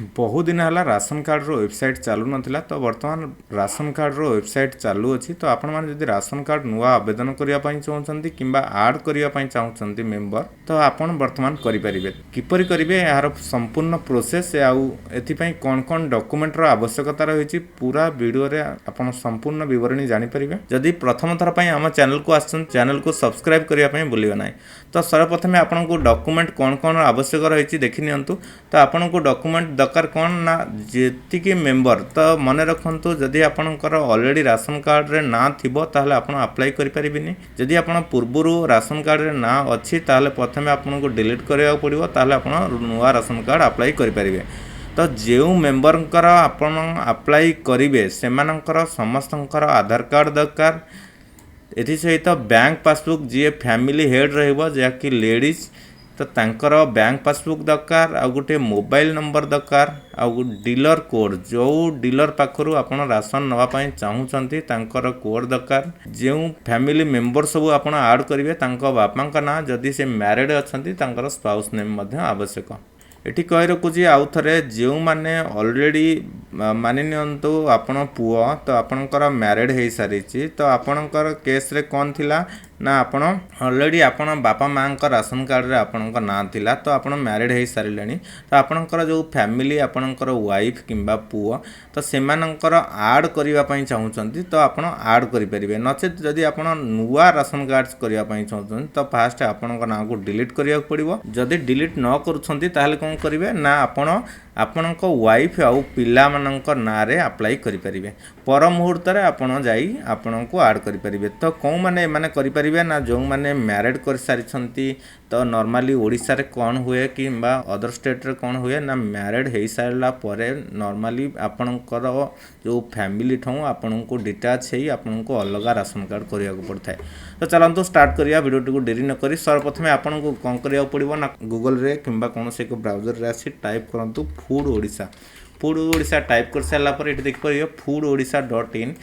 बहुत दिन है राशन कार्ड रो वेबसाइट चालू नाला तो बर्तमान राशन कार्ड रो वेबसाइट चालू अच्छी तो आपण मैंने जब राशन कार्ड नुआ आवेदन करने चाहते कि आड करने चाहते मेम्बर तो आपण बर्तमान करेंगे किपर करेंगे यार संपूर्ण प्रोसेस आउपाई कौन कौन डॉक्यूमेंट रो आवश्यकता रही पूरा वीडियो रे आपण संपूर्ण विवरणी जानीपर जदि प्रथम थर पर आम चैनल को चैनल को सब्सक्राइब करने भूलिए ना तो सर्वप्रथम आपन को डॉक्यूमेंट कौन कौन आवश्यक रही देखी नियंतु तो आपन को डॉक्यूमेंट दरकार कौन ना जी मेम्बर तो मन रखु जदि आपंकर ऑलरेडी राशन कार्ड रे ना थिबो ताहले आपन अप्लाई करि परिबिनी जदि आपन पूर्वरु राशन कार्ड रे ना अछि ताहले प्रथमे आपन को डिलीट करबा पड़िबो ताहले आपन नुआ राशन कार्ड अप्लाई करि परिबे तो जो मेम्बरंकर आपन अप्लाई करिवे सेमानंकर समस्तंकर आधार कार्ड दरकार एथि सहित बैंक पासबुक जी फैमिली हेड रहिबो जहाँकि लेडीज तो तांकर बैंक पासबुक दरकार आ गोटे मोबाइल नंबर दरकार आ डीलर कोड जो डीलर पाखरु आपण राशन नवा पई चाहूचंती तांकर कोड दरकार जो फैमिली मेंबर सब आपण ऐड करिवे तांको बापांका ना जदि से मैरिड अछंती तांकर स्पाउस नेम मध्ये आवश्यक एठी कहि रखुची आउ थरे जो माने ऑलरेडी मानि नियंतु आपण पुओ तो आपणकर मैरिड हो सारी तो आपणकर केस रे कौन थिला ना आपण ऑलरेडी आपण बापा माँ राशन कार्ड रे आपणकर ना थिला तो आपण मैरिड हो सारे तो आपणकर जो फैमिली आपणकर वाइफ किंबा पुओ तो सेमानंकर ऐड करिवा पई चाहूचंती तो आपण ऐड करि परिबे नचेत जदि आपण नुवा राशन कार्ड करिवा पई चाहूचंती तो फास्ट आपणकर ना को डिलीट करिया पड़िबो जदि डिलीट न करूछंती ताहले कोन करिवे ना आपण आपणक वाइफ आउ पिला मानक ना रे अप्लाई करि परिबे पर मुहूर्त रे आपण जाई आपण को ऐड करि परिबे तो कौ माने माने करि परिबे ना जो माने मैरिड कर सारिछंती तो नॉर्मली ओडिसा रे कोन हुए कि अदर स्टेट रे कोन हुए ना मैरिड हो सारला परे नॉर्मली आपणकर जो फैमिली ठौ आपण को डिटैच हेई आपण को अलग राशन कार्ड करिया को पड़थाय तो चलंतु स्टार्ट करिया वीडियो को देरी न करी सर्वप्रथम आपण को कोन करिया पड़िबो ना गूगल रे किंबा कोनसे को ब्राउजर रे आसी टाइप करंतु फूड ओडिशा टाइप कर सारा पर ये देखिए foododisha.in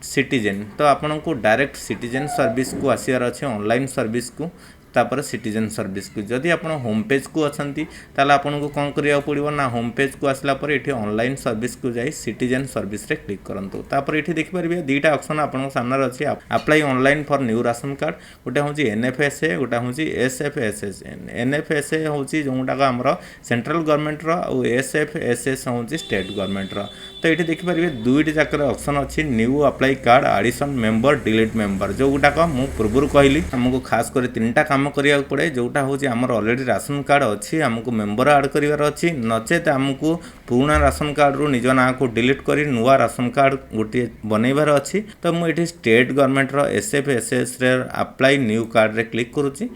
सिटीजन तो आपन को डायरेक्ट सिटीजन सर्विस को आसियार अच्छे ऑनलाइन सर्विस को तापर सिटीजन सर्विस को जदि आप होम पेज को अच्छी ताल आपन को कौन करिया पड़िबो ना होम पेज को आसला पर ये ऑनलाइन सर्विस को जाई सिटीजन सर्विस रे क्लिक करंतु तापर ये देखि परिबे दुईटा ऑप्शन आपन सामने अच्छी apply online for new ration card गोटे हूँ एनएफएसए गोटे हूँ एसएफएसएस एनएफएसए हूँ जोटा आमर सेंट्रल गवर्नमेंट रो एसएफएसएस हूँ स्टेट गवर्नमेंट रो तो ये देखिपारे दुईट जाकर ऑप्शन अच्छी new apply card addition member delete member जो गुटाक मु पूर्व कहली आमको खास कर तीनटा काम करिया पड़े जोटा हूँ आमर ऑलरेडी राशन कार्ड अच्छी आमको मेंबर ऐड करार अच्छी नचेत आमको पुराना राशन कार्ड रू निज ना को डिलीट कर नुआ राशन कार्ड गोटे बनइबार अच्छी तो मुझे स्टेट गवर्नमेंट रो एसएफएसएस रे अप्लाई न्यू कार्ड रे क्लिक करुच्ची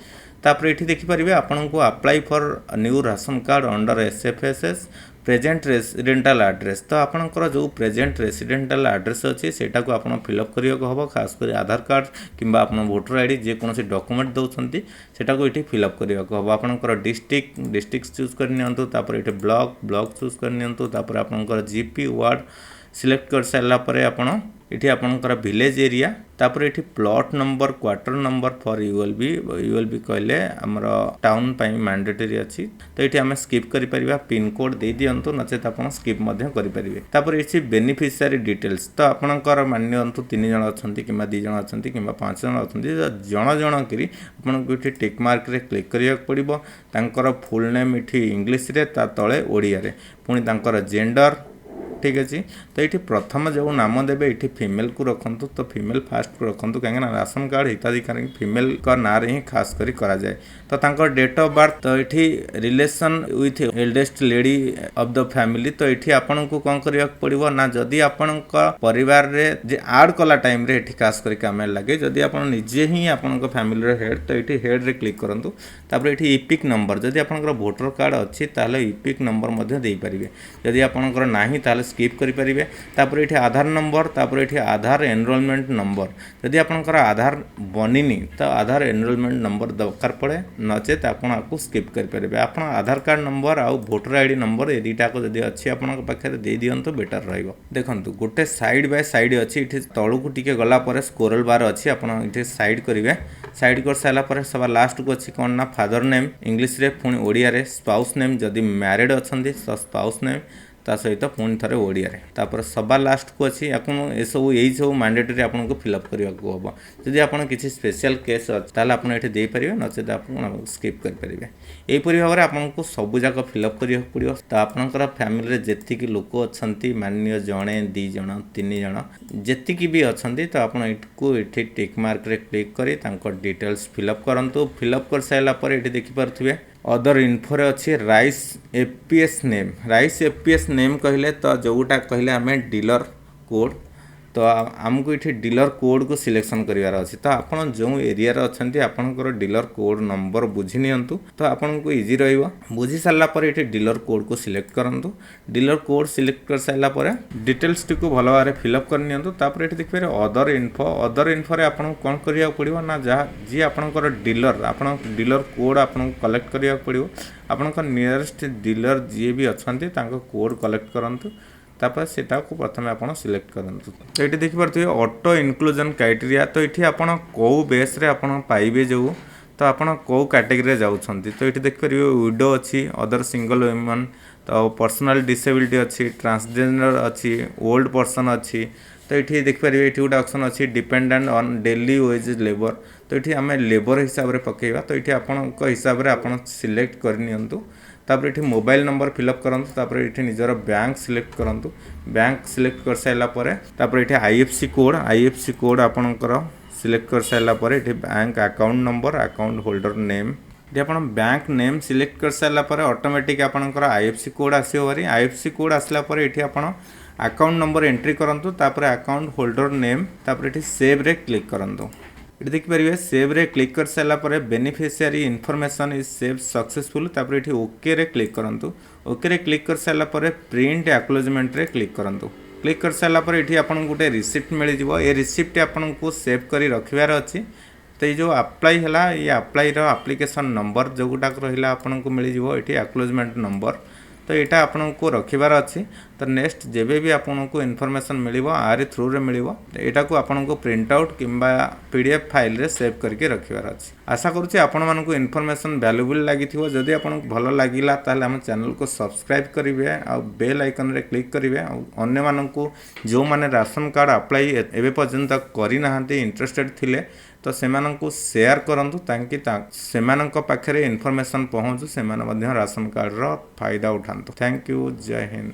तापर ये देखिपारे आपन को apply for new ration card under SFSS present residential address तो आपनकर जो प्रेजेंट रेसिडेंटाल एड्रेस अच्छी सेटा को आपन फिलअप करिया हम खास कर आधार कार्ड किंबा आपन वोटर आईडी जे कोनोसी डॉक्यूमेंट दउछंती सेटा को इठी फिलअप करिया हम आपनकर डिस्ट्रिक्ट चूज कर नियंतु तापर इठी ब्लॉक चूज कर नियंतु तापर आपनकर जीपी वार्ड सिलेक्ट कर सारा पर आपन इठी आपनकर विलेज एरिया तापर इठी plot number quarter number for ULB कहले हमर टाउन पई मैंडेटरी अछि तो इठी हम स्किप करि परिबा पिन कोड दे दियंतु नचेत आपण स्किप मध्य करि परिबे तापर इछि बेनिफिशियरी डिटेल्स तो आपनकर मान्यंतु 3 जण अछंती किबा 2 जण अछंती किबा 5 जण अछंती जण करी आपन को इठी टिक मार्क रे क्लिक करिया पड़िबो तांकर फुल नेम इठी इंग्लिश रे ता तळे ओडिया रे पुनी तांकर जेंडर ठीक अच्छे तो ये प्रथम जो नाम देवे ये फीमेल को रखु तो फीमेल फास्ट को रखु कहीं राशन कार्ड हिताधिकारी फीमेल का ना रे ही खास करी करा जाए तो तांकर डेट ऑफ बर्थ तो ये relation with eldest lady of the family तो ये आपन को कौन करिया पड़िबो ना जदि आपन परिवार रे जे ऐड कला टाइम रे ये खास करी काम लगे जदि आपन निजे ही आपन फैमिली रे हेड तो ये हेड रे क्लिक करंतु तापर ये इपिक नंबर जदि आपन वोटर कार्ड अच्छी ताले इपिक नंबर मध्य दे परिबे जदि आपन नाही ताले स्किप करेंगे। तापर ये आधार नंबर, तापर ये आधार एनरोलमेंट नंबर। जदि आपंकर आधार बनिनी तो आधार एनरोलमेंट नंबर दरकार पड़े, नचेत आपको स्किप करेंगे। आप आधार कार्ड नंबर आउ भोटर आईडी नंबर ये दुईटा जदि अच्छी आप पाखे दे दिंतु बेटर रहिबो। देखंतु गोटे साइड बाय साइड अच्छी ये तलू टिके गलापर स्कोरल बार अच्छी आप साइड करेंगे। साइड कर सारापर सभा लास्ट को अच्छी कौन ना फादर नेम इंग्लीश रे, पुणी ओडिया रे स्पाउस नेम, जदि मैरिड अच्छा तो स्पाउस नेम ता सहित पुणी थे ओडिया रे। तापर सभा लास्ट को अच्छी ये सब यही सब मैंडेटरी आपको फिलअप करने को हम। जदि आप किसी स्पेशल केस अच्छे आप ये देपारे, नचेत आप स्किप करेंगे। यहीपरी भाव में आपको सबूक फिलअप करा पड़ो। तो आपंकर फैमिली जेतिकी लोक अच्छा माननीय जड़े 2 जण 3 जण जेतिकी भी अच्छा तो आपको ये टिक मार्क रे क्लिक कर डिटेल्स फिलअप करूँ। फिलअप कर सारापर ये देखिपे अदर इनफोरे अच्छी rice APS name. Rice APS name कहले तो जोटा कहले आम डीलर कोड, तो आमको ये डीलर कोड को सिलेक्शन करार अच्छी। तो आप जो एरिया अच्छा आपंकर डीलर कोड नंबर बुझी नियंतु, तो आपको इजी रहिबो। बुझी सारापर ये डीलर कोड को सिलेक्ट करूँ। डीलर कोड सिलेक्ट कर सारापर डिटेल्स टी को भल भाव फिलअप कर नियंतु। तापर ये देखिए अदर इनफो। अदर इनफोरे आपको कौन करिया पड़ो ना जहाँ जी आपंकर डीलर आप डीलर कोड आपको कलेक्ट करिया पड़ो। आपंकर नियरेस्ट डीलर जी भी अच्छा कोड कलेक्ट करूँ। तापर सेटा को प्रथम आप सिलेक्ट करूँ। तो ये देखिपे ऑटो इनक्लूजन क्राइटेरिया। तो ये आप कौ बेस पाइबे जो, तो आप कौ कैटेगरी जाउछंती। तो ये देखिपे विडो अच्छी, अदर सिंगल वुमन, तो पर्सनल डिसेबिलिटी अच्छी, ट्रांसजेंडर अच्छी, ओल्ड पर्सन अच्छी। तो ये देखिए ये गोटे ऑप्शन अच्छी dependent on daily veg labour. तो ये आम लेबर हिसाब से पकेबा। तो ये आपण हिसाब से आप सिलेक्ट करनियंतु। तापर ये मोबाइल नंबर फिलअप करूँ। तापर ये निजर बैंक सिलेक्ट करूँ। बैंक सिलेक्ट कर सारापर तापर ये आईएफसी कोड आपणकर सिलेक्ट कर सारापर ये bank account number, account holder name. ये आप बैंक नेम सिलेक्ट कर सारापर ऑटोमेटिक आपणकर आईएफसी कोड आसो भारी। आईएफसी कोड आसला पर ये आप अकाउंट नंबर एंट्री करूँ। तापर अकाउंट होल्डर नेम, तापर ये सेव रे क्लिक करूँ। ये देखिपारे सेव रे क्लिक कर सारापर beneficiary information is save successful. तापर ये ओके रे क्लिक करूँ। ओके रे क्लिक कर सारापर प्रिंट एक्नॉलेजमेंट रे क्लिक करूँ। क्लिक कर सारापर ये आपको गोटे रिसिप्ट मिल जाए। ये रिसिप्ट आपको सेव कर रखार अच्छी। तो ये जो अप्लाई है ये अप्लाई एप्लिकेशन नंबर जोटा रहा आपको मिल जाए ये एक्नॉलेजमेंट नंबर। तो यहाँ आपको रखार अच्छी। तो नेक्स्ट जेबे भी आपको इनफॉरमेशन मिल आर थ्रू रे मिल यहाँ को आपको प्रिंट आउट किंबा पीडीएफ फाइल रे सेव करके रखार अच्छी। आशा करुँचे आपण मानक इनफॉरमेशन वैल्यूएबल लगी जदि आपको भल लगिला ताले हम चैनल को सब्सक्राइब करेंगे आ बेल आइकन रे क्लिक करेंगे। अन्य मानक जो माने राशन कार्ड अप्लाई एबे पर्यंत करना इंटरेस्टेड थिले तो सेमानंकु शेयर करंतु ताकि सेमानंक पाखरे इनफॉरमेशन पहुँचू, सेमाने राशन कार्ड रो फायदा उठांतु। थैंक यू, जय हिंद।